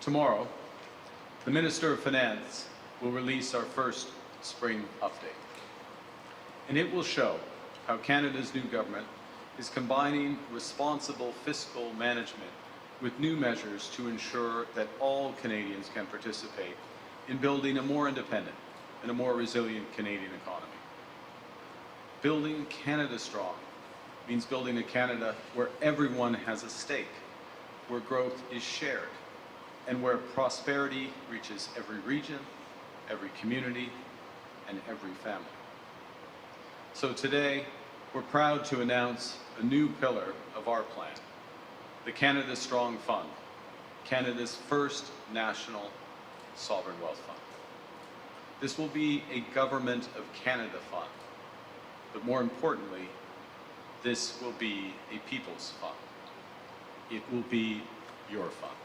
Tomorrow, the Minister of Finance will release our first spring update. And it will show how Canada's new government is combining responsible fiscal management with new measures to ensure that all Canadians can participate in building a more independent and a more resilient Canadian economy. Building Canada strong means building a Canada where everyone has a stake, where growth is shared, and where prosperity reaches every region, every community, and every family. So today, we're proud to announce a new pillar of our plan, the Canada Strong Fund, Canada's first national sovereign wealth fund. This will be a Government of Canada fund, but more importantly, this will be a people's fund. It will be your fund.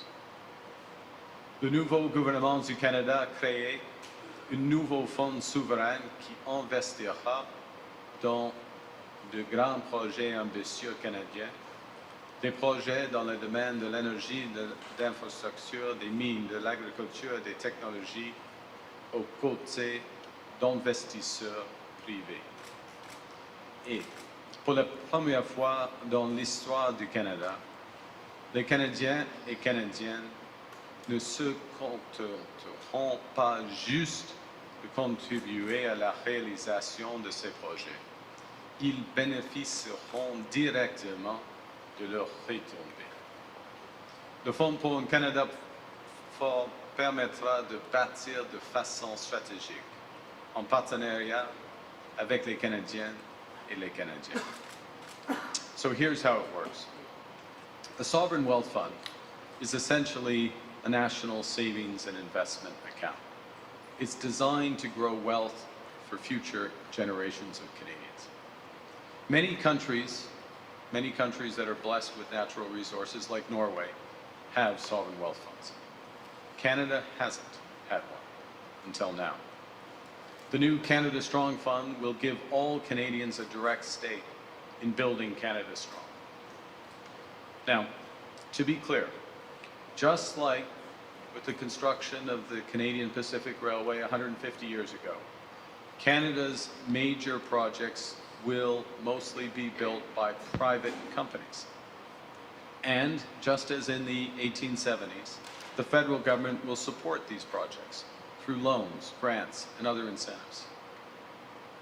Le nouveau gouvernement du Canada a créé un nouveau fonds souverain qui investira dans de grands projets ambitieux canadiens, des projets dans le domaine de l'énergie, de l'infrastructure, des mines, de l'agriculture et des technologies, aux côtés d'investisseurs privés. Et pour la première fois dans l'histoire du Canada, les Canadiens et Canadiennes ne se contenteront pas juste de contribuer à la réalisation de ces projets. Ils bénéficieront directement de leurs retombées. Le Fonds pour un Canada fort permettra de bâtir de façon stratégique, en partenariat avec les Canadiens et les Canadiens. So here's how it works. The Sovereign Wealth Fund is essentially a national savings and investment account. It's designed to grow wealth for future generations of Canadians. Many countries that are blessed with natural resources, like Norway, have sovereign wealth funds. Canada hasn't had one until now. The new Canada Strong Fund will give all Canadians a direct stake in building Canada strong. Now, to be clear, just like with the construction of the Canadian Pacific Railway 150 years ago, Canada's major projects will mostly be built by private companies. And just as in the 1870s, the federal government will support these projects through loans, grants, and other incentives.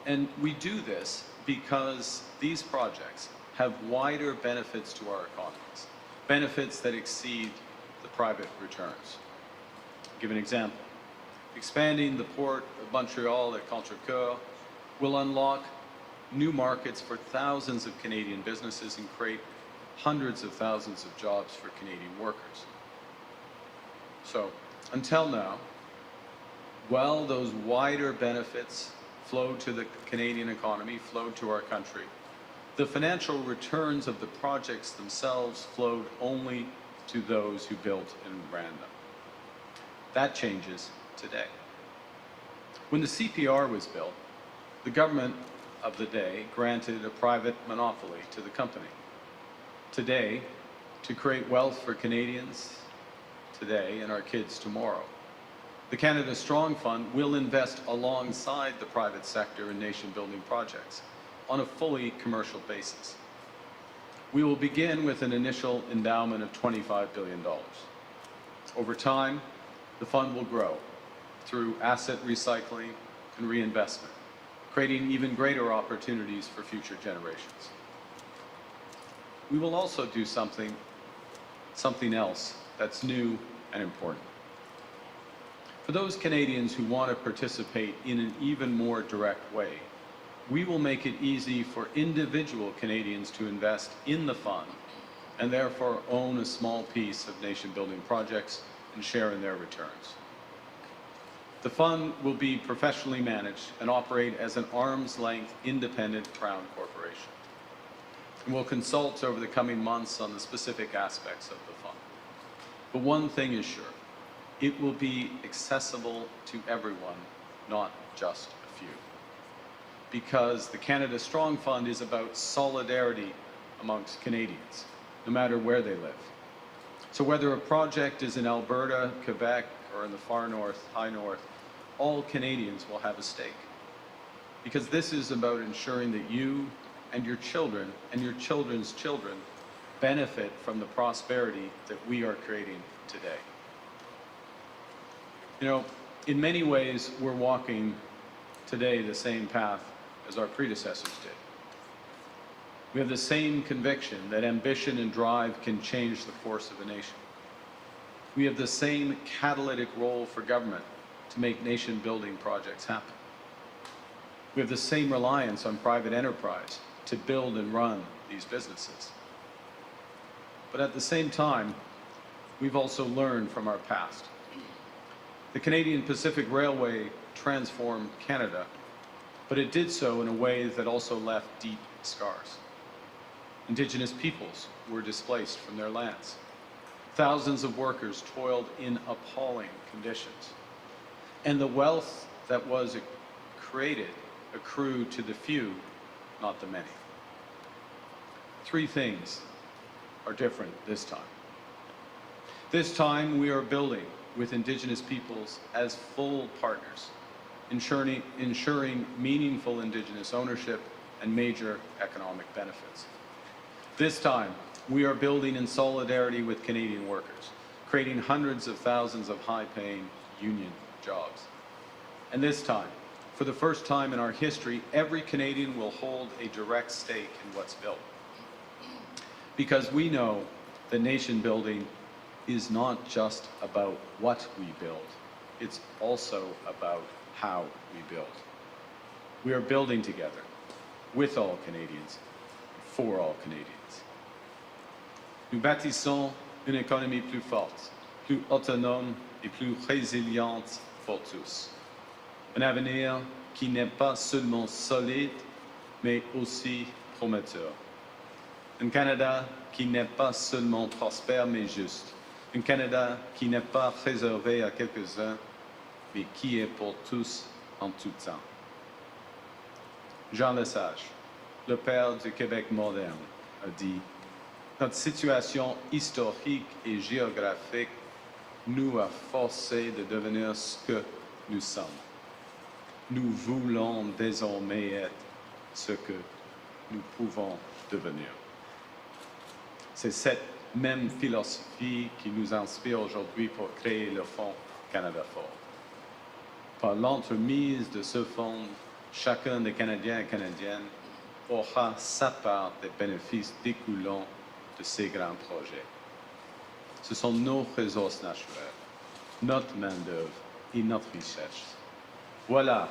And we do this because these projects have wider benefits to our economies, benefits that exceed the private returns. I'll give an example. Expanding the port of Montreal at Contrecoeur will unlock new markets for thousands of Canadian businesses and create hundreds of thousands of jobs for Canadian workers. So, until now, while those wider benefits flowed to the Canadian economy, flowed to our country, the financial returns of the projects themselves flowed only to those who built and ran them. That changes today. When the CPR was built, the government of the day granted a private monopoly to the company. Today, to create wealth for Canadians today and our kids tomorrow, the Canada Strong Fund will invest alongside the private sector in nation-building projects on a fully commercial basis. We will begin with an initial endowment of $25 billion. Over time, the fund will grow through asset recycling and reinvestment, creating even greater opportunities for future generations. We will also do something else that's new and important. For those Canadians who want to participate in an even more direct way, we will make it easy for individual Canadians to invest in the fund and therefore own a small piece of nation-building projects and share in their returns. The fund will be professionally managed and operate as an arm's-length independent Crown corporation. And we'll consult over the coming months on the specific aspects of the fund. But one thing is sure, it will be accessible to everyone, not just a few. Because the Canada Strong Fund is about solidarity amongst Canadians, no matter where they live. So whether a project is in Alberta, Quebec, or in the far north, high north, all Canadians will have a stake. Because this is about ensuring that you and your children and your children's children benefit from the prosperity that we are creating today. You know, in many ways, we're walking today the same path as our predecessors did. We have the same conviction that ambition and drive can change the course of a nation. We have the same catalytic role for government to make nation-building projects happen. We have the same reliance on private enterprise to build and run these businesses. But at the same time, we've also learned from our past. The Canadian Pacific Railway transformed Canada, but it did so in a way that also left deep scars. Indigenous peoples were displaced from their lands. Thousands of workers toiled in appalling conditions. And the wealth that was created accrued to the few, not the many. Three things are different this time. This time we are building with Indigenous peoples as full partners, ensuring meaningful Indigenous ownership and major economic benefits. This time we are building in solidarity with Canadian workers, creating hundreds of thousands of high-paying union jobs. And this time, for the first time in our history, every Canadian will hold a direct stake in what's built. Because we know that nation building is not just about what we build, it's also about how we build. We are building together, with all Canadians, for all Canadians. Nous bâtissons une économie plus forte, plus autonome et plus résiliente pour tous. Un avenir qui n'est pas seulement solide, mais aussi prometteur. Un Canada qui n'est pas seulement prospère, mais juste. Un Canada qui n'est pas réservé à quelques-uns, mais qui est pour tous en tout temps. Jean Lesage, le père du Québec moderne, a dit « Notre situation historique et géographique nous a forcés de devenir ce que nous sommes. Nous voulons désormais être ce que nous pouvons devenir. » C'est cette même philosophie qui nous inspire aujourd'hui pour créer le Fonds Canada Fort. Par l'entremise de ce fonds, chacun des Canadiens et Canadiennes aura sa part des bénéfices découlant de ces grands projets. Ce sont nos ressources naturelles, notre main-d'œuvre et notre richesse. Voilà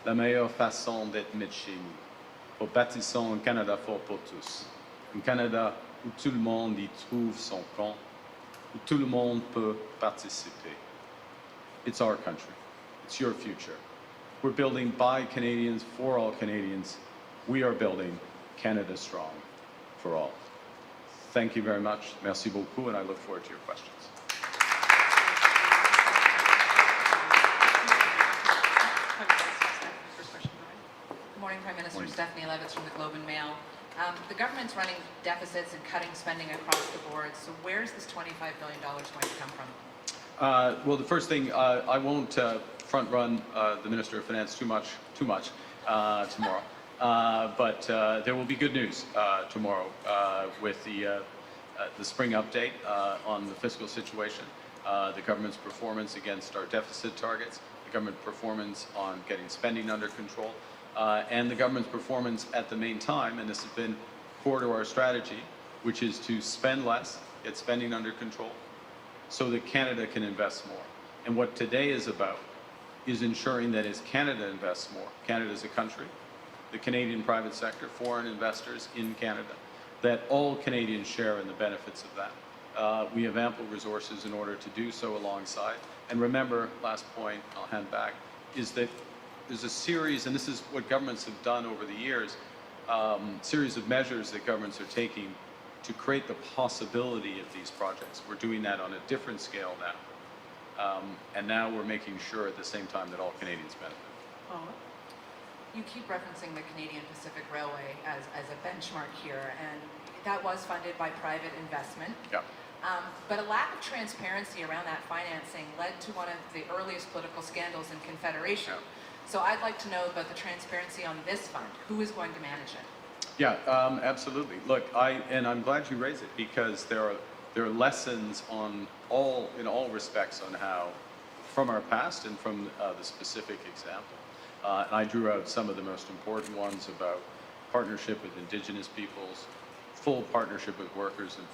la meilleure façon d'être maître chez nous, pour bâtir un Canada fort pour tous. Un Canada où tout le monde y trouve son compte, où tout le monde peut participer. It's our country. It's your future. We're building by Canadians, for all Canadians. We are building Canada strong for all. Thank you very much. Merci beaucoup, and I look forward to your questions. Good morning, Prime Minister. Morning. Stephanie Levitz from the Globe and Mail. The government's running deficits and cutting spending across the board. So where's this $25 billion going to come from? Well, the first thing, I won't front run the Minister of Finance too much tomorrow. But there will be good news tomorrow with the spring update on the fiscal situation, the government's performance against our deficit targets, the government performance on getting spending under control, and the government's performance at the main time, and this has been core to our strategy, which is to spend less, get spending under control, so that Canada can invest more. And what today is about is ensuring that as Canada invests more, Canada as a country, the Canadian private sector, foreign investors in Canada, that all Canadians share in the benefits of that. We have ample resources in order to do so alongside. And remember, last point, I'll hand back, is that there's a series, and this is what governments have done over the years, series of measures that governments are taking to create the possibility of these projects. We're doing that on a different scale now. And now we're making sure at the same time that all Canadians benefit. You keep referencing the Canadian Pacific Railway as a benchmark here, and that was funded by private investment. Yeah. But a lack of transparency around that financing led to one of the earliest political scandals in Confederation. So I'd like to know about the transparency on this fund. Who is going to manage it? Yeah, absolutely. Look, I'm glad you raised it because there are lessons in all respects on how, from our past and from the specific example. And I drew out some of the most important ones about partnership with Indigenous peoples, full partnership with workers, and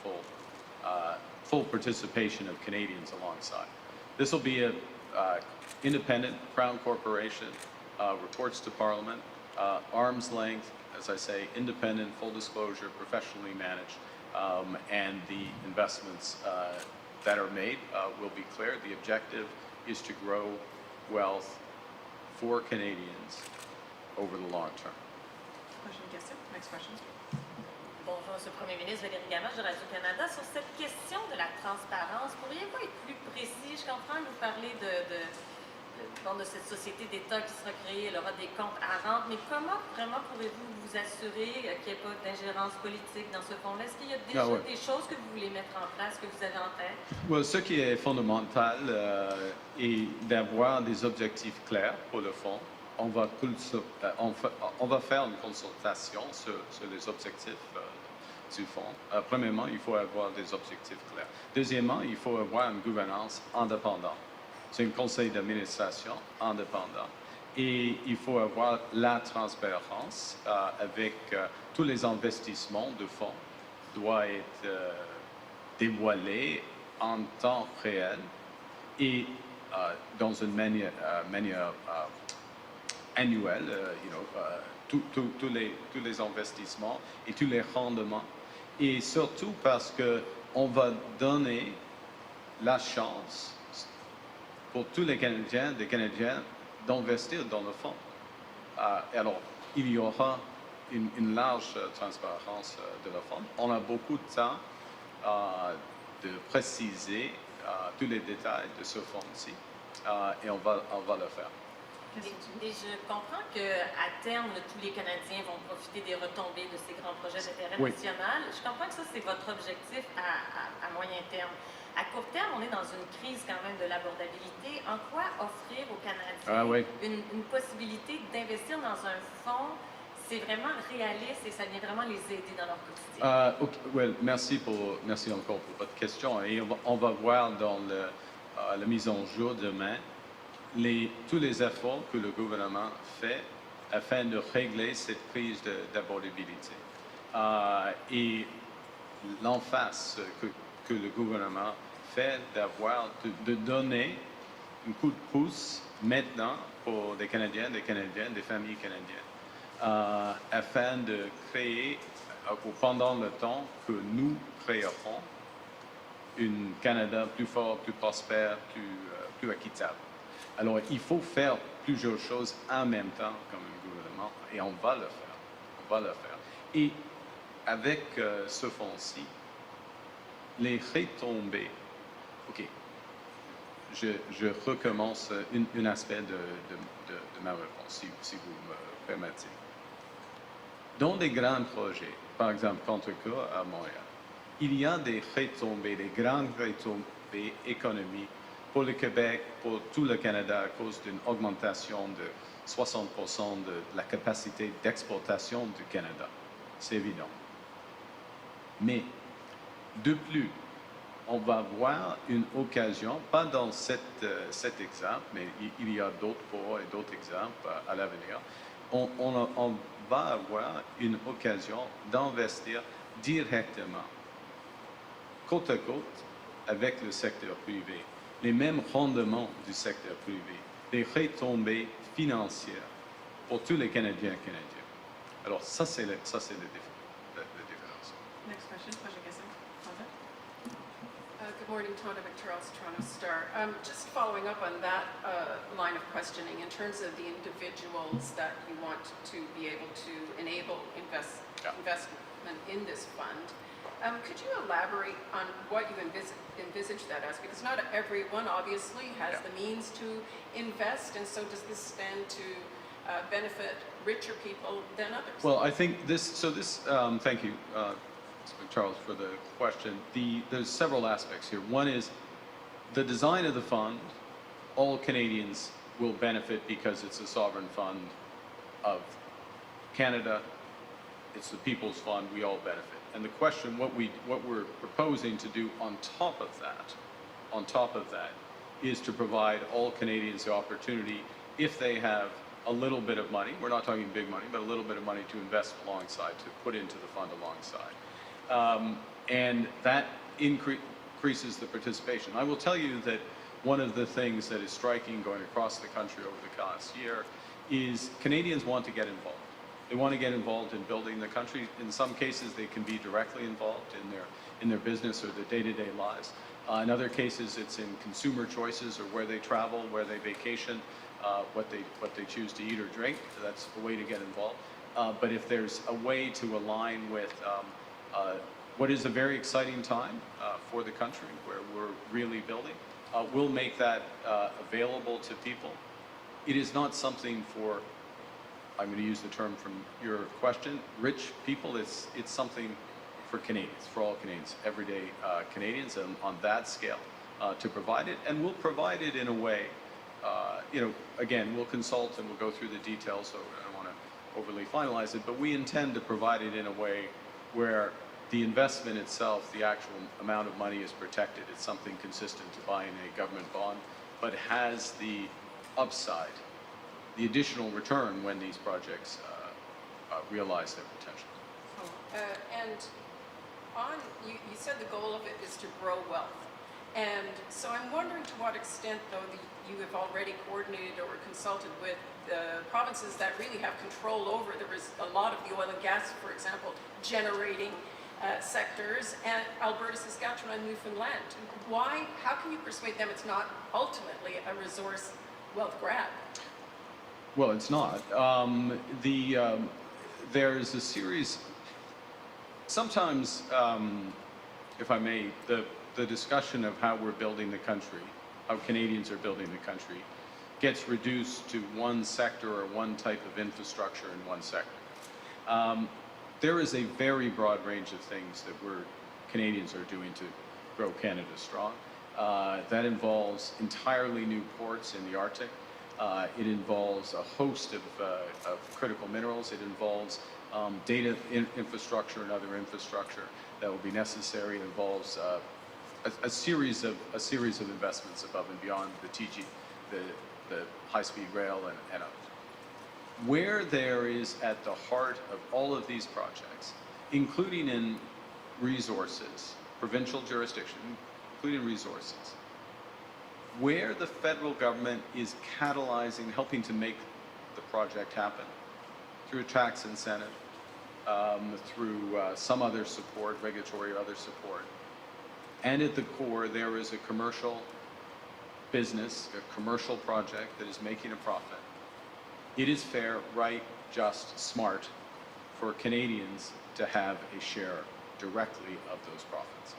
full participation of Canadians alongside. This will be a independent Crown corporation, reports to Parliament, arm's length, as I say, independent, full disclosure, professionally managed, and the investments that are made will be clear. The objective is to grow wealth for Canadians over the long term. Question, yes, sir. Next question. Bonjour, Monsieur le Premier ministre, Valérie Gamache de Radio-Canada. Sur cette question de la transparence, pourriez-vous être plus précis? Je comprends que vous parlez de cette société d'État qui sera créée, elle aura des comptes à rendre, mais comment vraiment pourrez-vous vous assurer qu'il n'y ait pas d'ingérence politique dans ce fonds-là? Est-ce qu'il y a déjà des choses que vous voulez mettre en place, que vous avez en tête? Well, ce qui est fondamental est d'avoir des objectifs clairs pour le fonds. On va faire une consultation sur les objectifs du fonds. Premièrement, il faut avoir des objectifs clairs. Deuxièmement, il faut avoir une gouvernance indépendante. C'est un conseil d'administration indépendant. Et il faut avoir la transparence avec tous les investissements de fonds doivent être dévoilés en temps réel et dans une manière annuelle, tous les investissements et tous les rendements. Et surtout parce qu'on va donner la chance pour tous les Canadiens, des Canadiens, d'investir dans le fonds. Alors, il y aura une large transparence de le fonds. On a beaucoup de temps de préciser tous les détails de ce fonds-ci et on va le faire. Et je comprends qu'à terme, tous les Canadiens vont profiter des retombées de ces grands projets d'intérêt national. Je comprends que ça, c'est votre objectif à moyen terme. À court terme, on est dans une crise quand même de l'abordabilité. En quoi offrir aux Canadiens une possibilité d'investir dans un fonds, c'est vraiment réaliste et ça vient vraiment les aider dans leur quotidien? Merci encore pour votre question. Et on va voir dans la mise en jour demain tous les efforts que le gouvernement fait afin de régler cette crise d'abordabilité. Et l'emphase que le gouvernement fait de donner un coup de pouce maintenant pour des Canadiens, des Canadiennes, des familles canadiennes, afin de créer, pendant le temps que nous créerons, un Canada plus fort, plus prospère, plus équitable. Alors, il faut faire plusieurs choses en même temps comme un gouvernement et on va le faire. On va le faire. Et avec ce fonds-ci, les retombées, OK, je recommence un aspect de ma réponse, si vous me permettez. Dans des grands projets, par exemple, Contrecoeur à Montréal, il y a des retombées, des grandes retombées économiques pour le Québec, pour tout le Canada, à cause d'une augmentation de 60% de la capacité d'exportation du Canada. C'est évident. Mais de plus, on va avoir une occasion, pas dans cet exemple, mais il y a d'autres pour et d'autres exemples à l'avenir, on va avoir une occasion d'investir directement, côte à côte, avec le secteur privé. Les mêmes rendements du secteur privé, des retombées financières pour tous les Canadiens et Canadiennes. Alors ça, c'est la différence. Next question, Good morning, Tonda McTarrell, Toronto Star. Just following up on that line of questioning, in terms of the individuals that you want to be able to enable investment in this fund, could you elaborate on what you envisage that as? Because not everyone obviously has the means to invest, and so does this stand to benefit richer people than others? Well, I think thank you. Charles, for the question. There's several aspects here. One is the design of the fund. All Canadians will benefit because it's a sovereign fund of Canada. It's the People's Fund. We all benefit. And the question, what we're proposing to do on top of that, is to provide all Canadians the opportunity, if they have a little bit of money, we're not talking big money, but a little bit of money to invest alongside, to put into the fund alongside. And that increases the participation. I will tell you that one of the things that is striking going across the country over the past year is Canadians want to get involved. They want to get involved in building the country. In some cases, they can be directly involved in their business or their day-to-day lives. In other cases, it's in consumer choices or where they travel, where they vacation, what they choose to eat or drink. That's a way to get involved. But if there's a way to align with what is a very exciting time for the country, where we're really building, we'll make that available to people. It is not something for, I'm going to use the term from your question, rich people. It's something for Canadians, for all Canadians, everyday Canadians, and on that scale to provide it. And we'll provide it in a way, again, we'll consult and we'll go through the details, so I don't want to overly finalize it, but we intend to provide it in a way where the investment itself, the actual amount of money, is protected. It's something consistent to buying a government bond, but has the upside, the additional return when these projects realize their potential. And you said the goal of it is to grow wealth. And so I'm wondering to what extent, though, you have already coordinated or consulted with the provinces that really have control over. There is a lot of the oil and gas, for example, generating sectors, and Alberta, Saskatchewan, and Newfoundland. How can you persuade them it's not ultimately a resource wealth grab? Well, it's not. There's a series, sometimes, if I may, the discussion of how we're building the country, how Canadians are building the country, gets reduced to one sector or one type of infrastructure in one sector. There is a very broad range of things that Canadians are doing to grow Canada strong. That involves entirely new ports in the Arctic. It involves a host of critical minerals. It involves data infrastructure and other infrastructure that will be necessary. It involves a series of investments above and beyond the TG, the high-speed rail and others. Where there is at the heart of all of these projects, including in resources, provincial jurisdiction, including resources, where the federal government is catalyzing, helping to make the project happen through a tax incentive, through some other support, regulatory or other support. And at the core, there is a commercial business, a commercial project that is making a profit. It is fair, right, just, smart for Canadians to have a share directly of those profits.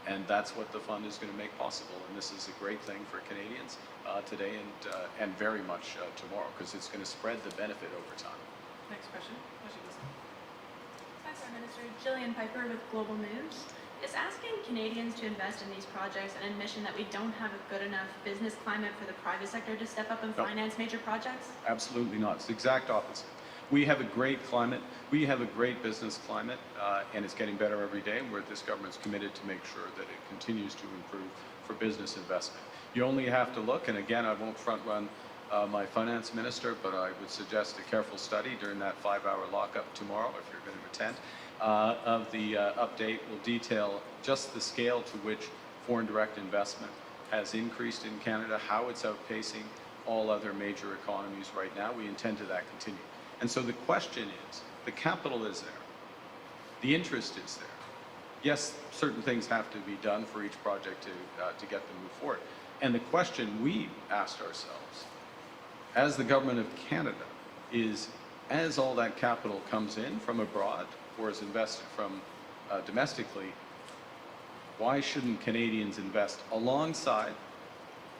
And that's what the fund is going to make possible. And this is a great thing for Canadians today and very much tomorrow, because it's going to spread the benefit over time. Next question. Hi, Prime Minister. Jillian Piper with Global News. Is asking Canadians to invest in these projects an admission that we don't have a good enough business climate for the private sector to step up and finance major projects? Absolutely not. It's the exact opposite. We have a great climate. We have a great business climate, and it's getting better every day. Where this government's committed to make sure that it continues to improve for business investment. You only have to look, and again, I won't front run my finance minister, but I would suggest a careful study during that 5-hour lockup tomorrow, if you're going to attend, of the update. Will detail just the scale to which foreign direct investment has increased in Canada, how it's outpacing all other major economies right now. We intend to that continue. And so the question is, the capital is there, the interest is there. Yes, certain things have to be done for each project to get them moved forward. And the question we asked ourselves, as the Government of Canada, is as all that capital comes in from abroad or is invested from domestically, why shouldn't Canadians invest alongside,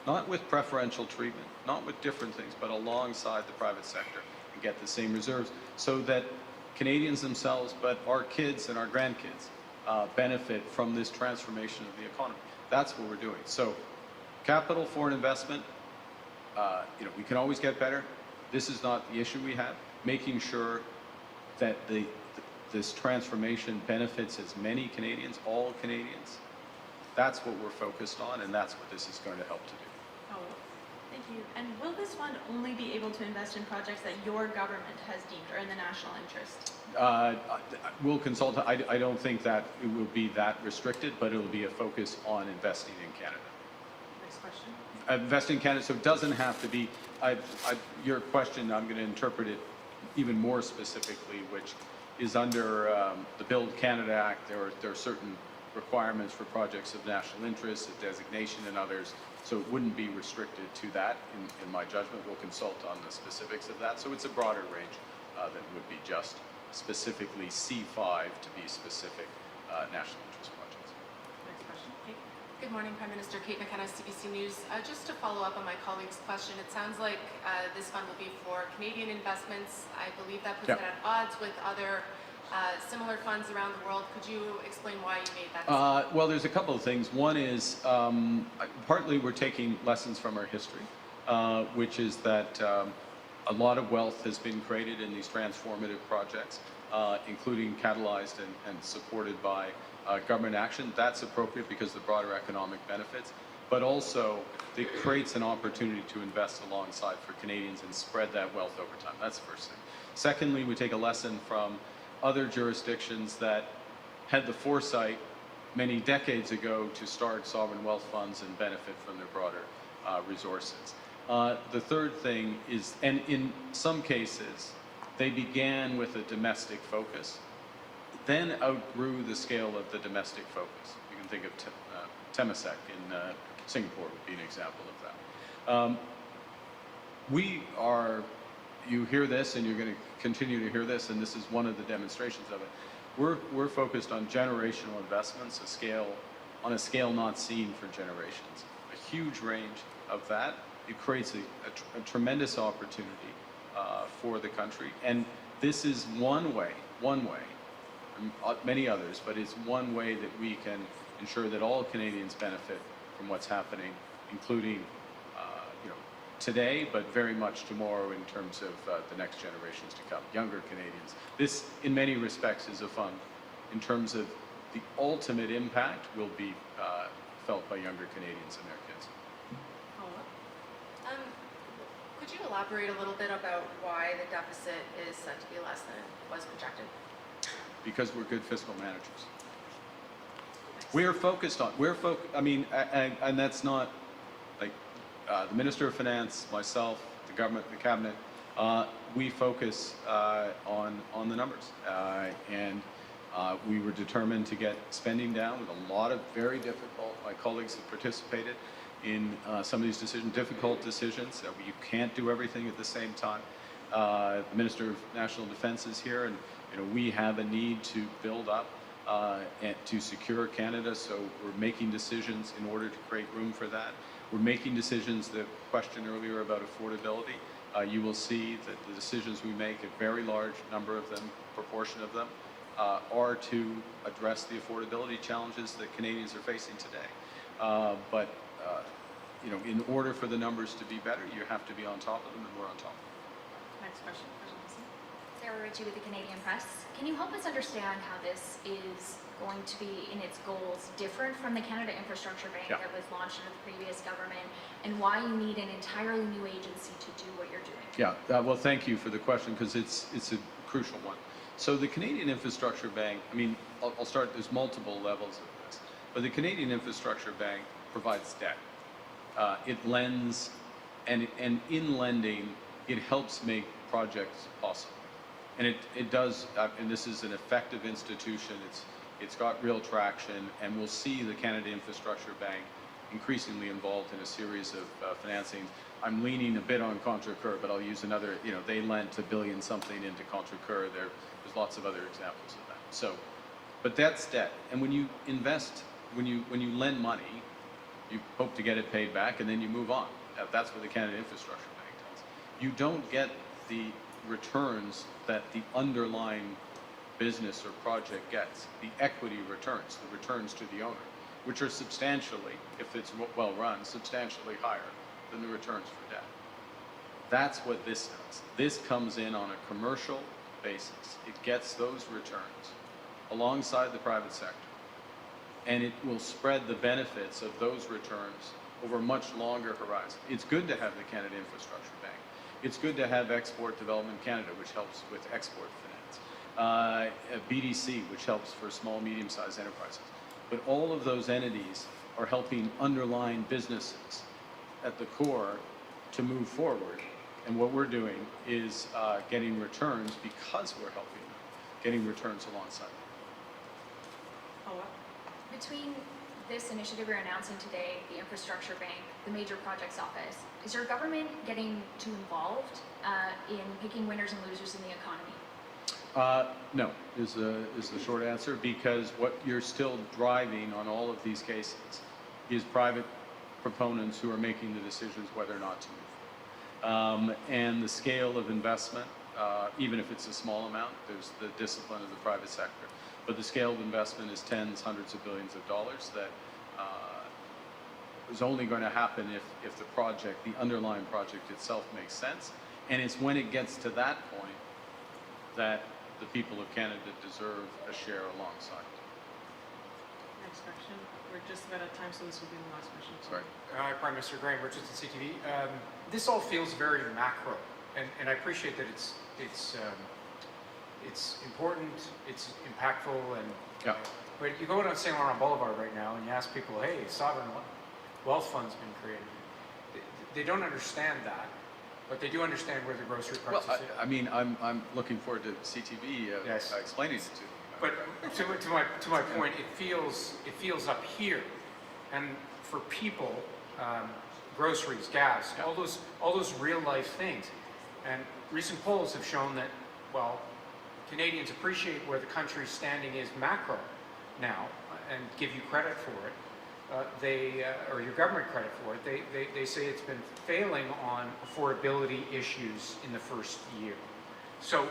not with preferential treatment, not with different things, but alongside the private sector and get the same reserves, so that Canadians themselves, but our kids and our grandkids benefit from this transformation of the economy. That's what we're doing. So capital, foreign investment, we can always get better. This is not the issue we have. Making sure that this transformation benefits as many Canadians, all Canadians, that's what we're focused on, and that's what this is going to help to do. Oh, thank you. And will this fund only be able to invest in projects that your government has deemed are in the national interest? We'll consult. I don't think that it will be that restricted, but it will be a focus on investing in Canada. Next question. Investing in Canada, so it doesn't have to be, your question, I'm going to interpret it even more specifically, which is under the Build Canada Act. There are certain requirements for projects of national interest, a designation and others, so it wouldn't be restricted to that in my judgment. We'll consult on the specifics of that. So it's a broader range than would be just specifically C5 to be specific national interest projects. Next question. Kate. Good morning, Prime Minister. Kate McKenna, CBC News. Just to follow up on my colleague's question, it sounds like this fund will be for Canadian investments. I believe that puts Yep. it at odds with other similar funds around the world. Could you explain why you made that decision? Well, there's a couple of things. One is partly we're taking lessons from our history, which is that a lot of wealth has been created in these transformative projects, including catalyzed and supported by government action. That's appropriate because of the broader economic benefits, but also it creates an opportunity to invest alongside for Canadians and spread that wealth over time. That's the first thing. Secondly, we take a lesson from other jurisdictions that had the foresight many decades ago to start sovereign wealth funds and benefit from their broader resources. The third thing is, and in some cases, they began with a domestic focus, then outgrew the scale of the domestic focus. You can think of Temasek in Singapore would be an example of that. We are, you hear this and you're going to continue to hear this, and this is one of the demonstrations of it. We're focused on generational investments, on a scale not seen for generations. A huge range of that. It creates a tremendous opportunity for the country, and this is one way, many others, but it's one way that we can ensure that all Canadians benefit from what's happening, including today, but very much tomorrow in terms of the next generations to come, younger Canadians. This, in many respects, is a fund in terms of the ultimate impact will be felt by younger Canadians and their kids. Could you elaborate a little bit about why the deficit is said to be less than it was projected? Because we're good fiscal managers. We're focused on, and that's not like the Minister of Finance, myself, the government, the cabinet, we focus on the numbers. And we were determined to get spending down with a lot of very difficult, my colleagues have participated in some of these decisions, difficult decisions. You can't do everything at the same time. The Minister of National Defence is here, and we have a need to build up and to secure Canada, so we're making decisions in order to create room for that. We're making decisions, the question earlier about affordability, you will see that the decisions we make, a very large number of them, proportion of them, are to address the affordability challenges that Canadians are facing today. But in order for the numbers to be better, you have to be on top of them, and we're on top of them. Next question. Sarah Ritchie with the Canadian Press. Can you help us understand how this is going to be, in its goals, different from the Canada Infrastructure Bank that was launched under the previous government, and why you need an entirely new agency to do what you're doing? Yeah, well, thank you for the question, because it's a crucial one. So the Canadian Infrastructure Bank, I'll start, there's multiple levels of this, but the Canadian Infrastructure Bank provides debt. It lends, and in lending, it helps make projects possible. And it does, and this is an effective institution, it's got real traction, and we'll see the Canada Infrastructure Bank increasingly involved in a series of financing. I'm leaning a bit on Contrecoeur, but I'll use another, they lent $1 billion something into Contrecoeur. There's lots of other examples of that. So, but that's debt. And when you invest, when you lend money, you hope to get it paid back, and then you move on. That's what the Canada Infrastructure Bank does. You don't get the returns that the underlying business or project gets, the equity returns, the returns to the owner, which are substantially, if it's well run, substantially higher than the returns for debt. That's what this does. This comes in on a commercial basis. It gets those returns alongside the private sector, and it will spread the benefits of those returns over a much longer horizon. It's good to have the Canada Infrastructure Bank. It's good to have Export Development Canada, which helps with export finance, BDC, which helps for small, medium-sized enterprises. But all of those entities are helping underlying businesses at the core to move forward. And what we're doing is getting returns because we're helping them, getting returns alongside them. Between this initiative you're announcing today, the Infrastructure Bank, the Major Projects Office, is your government getting too involved in picking winners and losers in the economy? No, is the short answer, because what you're still driving on all of these cases is private proponents who are making the decisions whether or not to move. And the scale of investment, even if it's a small amount, there's the discipline of the private sector. But the scale of investment is tens, hundreds of billions of dollars that is only going to happen if the project, the underlying project itself makes sense. And it's when it gets to that point that the people of Canada deserve a share alongside. Next question. We're just about out of time, so this will be the last question. Sorry. Hi, Prime Minister Graham Richardson, CTV. This all feels very macro, and I appreciate that it's important, it's impactful, and but you go down St. Laurent Boulevard right now and you ask people, hey, sovereign wealth fund's been created. They don't understand that, but they do understand where the grocery prices Well, I mean, I'm looking forward to CTV Yes. explaining it to you. But to my point, it feels up here, and for people, groceries, gas, all those real life things, and recent polls have shown that, well, Canadians appreciate where the country's standing is macro now, and give you credit for it. Or your government credit for it. They say it's been failing on affordability issues in the first year. So,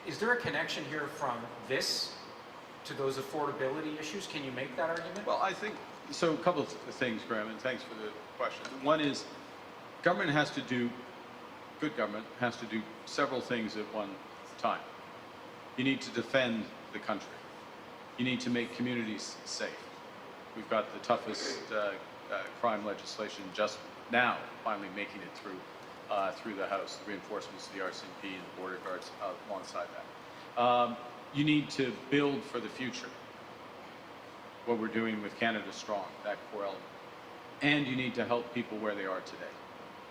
is there a connection here from this to those affordability issues? Can you make that argument? Well, I think so. A couple of things, Graham, and thanks for the question. One is, good government has to do several things at one time. You need to defend the country. You need to make communities safe. We've got the toughest crime legislation just now finally making it through the House, the reinforcements of the RCMP and the border guards alongside that. You need to build for the future, what we're doing with Canada Strong, that core element. And you need to help people where they are today.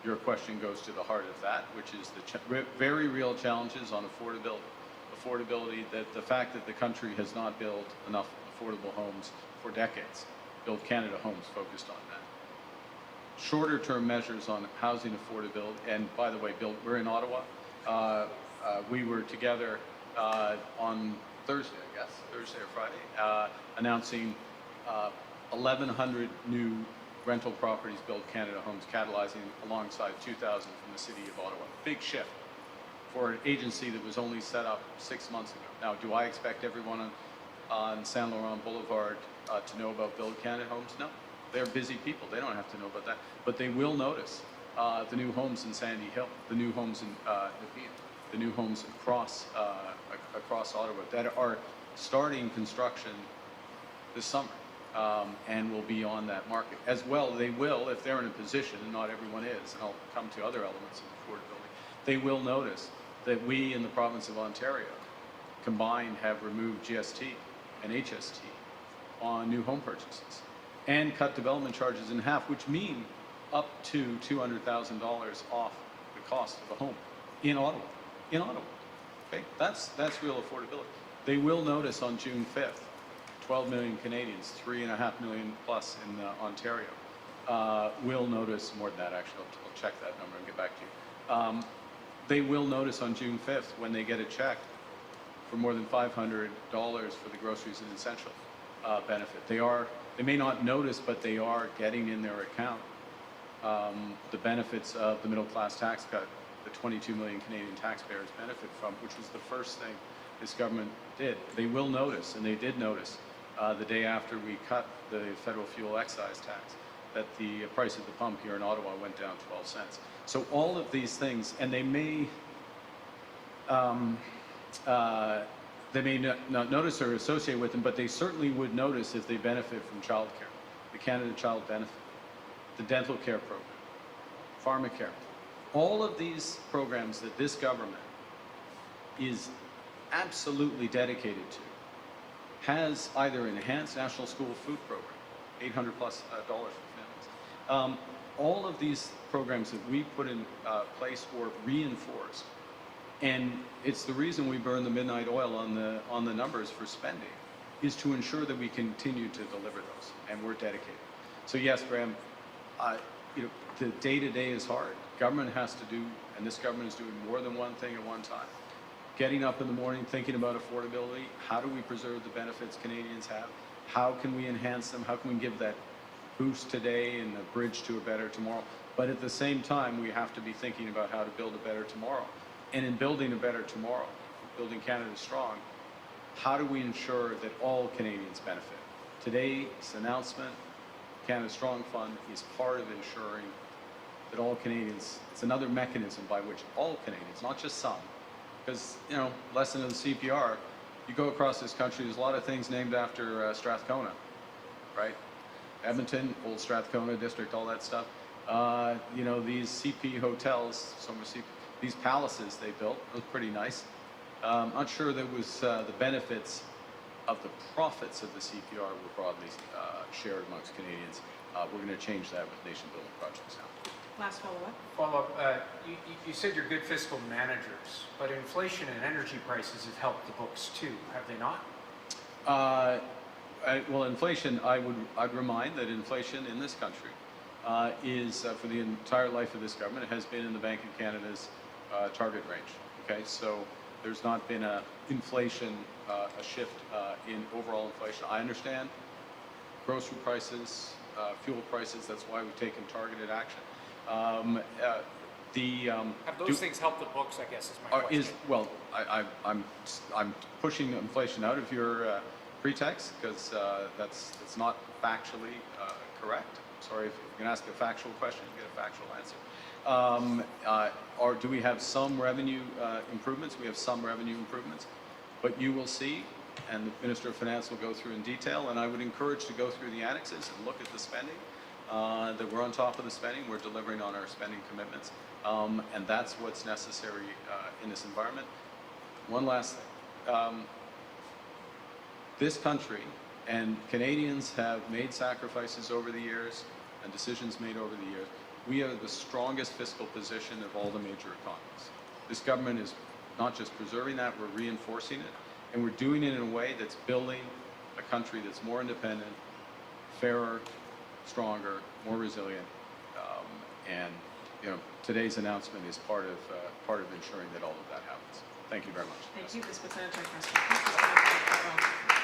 Your question goes to the heart of that, which is the very real challenges on affordability. Affordability, that the fact that the country has not built enough affordable homes for decades. Build Canada Homes focused on that. Shorter term measures on housing affordability, and by the way, we're in Ottawa. We were together on Thursday, I guess, Thursday or Friday, announcing 1,100 new rental properties, Build Canada Homes, catalyzing alongside 2,000 from the city of Ottawa. Big shift for an agency that was only set up 6 months ago. Now, do I expect everyone on St. Laurent Boulevard to know about Build Canada Homes? No. They're busy people. They don't have to know about that. But they will notice the new homes in Sandy Hill, the new homes in Nepean, the new homes across Ottawa that are starting construction this summer and will be on that market. As well, they will, if they're in a position, and not everyone is, and I'll come to other elements of affordability, they will notice that we in the province of Ontario combined have removed GST and HST on new home purchases and cut development charges in half, which mean up to $200,000 off the cost of a home in Ottawa. In Ottawa. Okay? That's real affordability. They will notice on June 5th, 12 million Canadians, 3.5 million plus in Ontario, will notice more than that actually. I'll check that number and get back to you. They will notice on June 5th when they get a check for more than $500 for the groceries and essential benefit. They may not notice, but they are getting in their account the benefits of the middle class tax cut that 22 million Canadian taxpayers benefit from, which was the first thing this government did. They will notice, and they did notice, the day after we cut the federal fuel excise tax, that the price at the pump here in Ottawa went down 12 cents. So all of these things, and they may not notice or associate with them, but they certainly would notice if they benefit from childcare, the Canada Child Benefit, the dental care program, pharmacare. All of these programs that this government is absolutely dedicated to has either enhanced national school food program, $800+ for families. All of these programs that we put in place or reinforced, and it's the reason we burn the midnight oil on the numbers for spending, is to ensure that we continue to deliver those, and we're dedicated. So yes, Graham, the day-to-day is hard. Government has to do, and this government is doing more than one thing at one time. Getting up in the morning, thinking about affordability. How do we preserve the benefits Canadians have? How can we enhance them? How can we give that boost today and a bridge to a better tomorrow? But at the same time, we have to be thinking about how to build a better tomorrow. And in building a better tomorrow, building Canada strong, how do we ensure that all Canadians benefit? Today's announcement, Canada Strong Fund, is part of ensuring that all Canadians, it's another mechanism by which all Canadians, not just some, because, lesson of the CPR, you go across this country, there's a lot of things named after Strathcona, right? Edmonton, Old Strathcona District, all that stuff. These CP hotels, these palaces they built, it was pretty nice. I'm not sure there was the benefits of the profits of the CPR were broadly shared amongst Canadians. We're going to change that with nation building projects now. Last follow-up. Follow-up, you said you're good fiscal managers, but inflation and energy prices have helped the books too, have they not? Well, inflation, I'd remind that inflation in this country is, for the entire life of this government, it has been in the Bank of Canada's target range. Okay, so there's not been a inflation, a shift in overall inflation. I understand grocery prices, fuel prices, that's why we've taken targeted action. Have those things helped the books, I guess, is my question. I'm pushing inflation out of your pretext, because that's not factually correct. Sorry, if you can ask a factual question, you get a factual answer. Or do we have some revenue improvements? We have some revenue improvements, but you will see, and the Minister of Finance will go through in detail, and I would encourage to go through the annexes and look at the spending, that we're on top of the spending, we're delivering on our spending commitments, and that's what's necessary in this environment. One last thing. This country and Canadians have made sacrifices over the years and decisions made over the years. We are the strongest fiscal position of all the major economies. This government is not just preserving that, we're reinforcing it, and we're doing it in a way that's building a country that's more independent, fairer, stronger, more resilient, and today's announcement is part of ensuring that all of that happens. Thank you very much. Thank you. This was an question.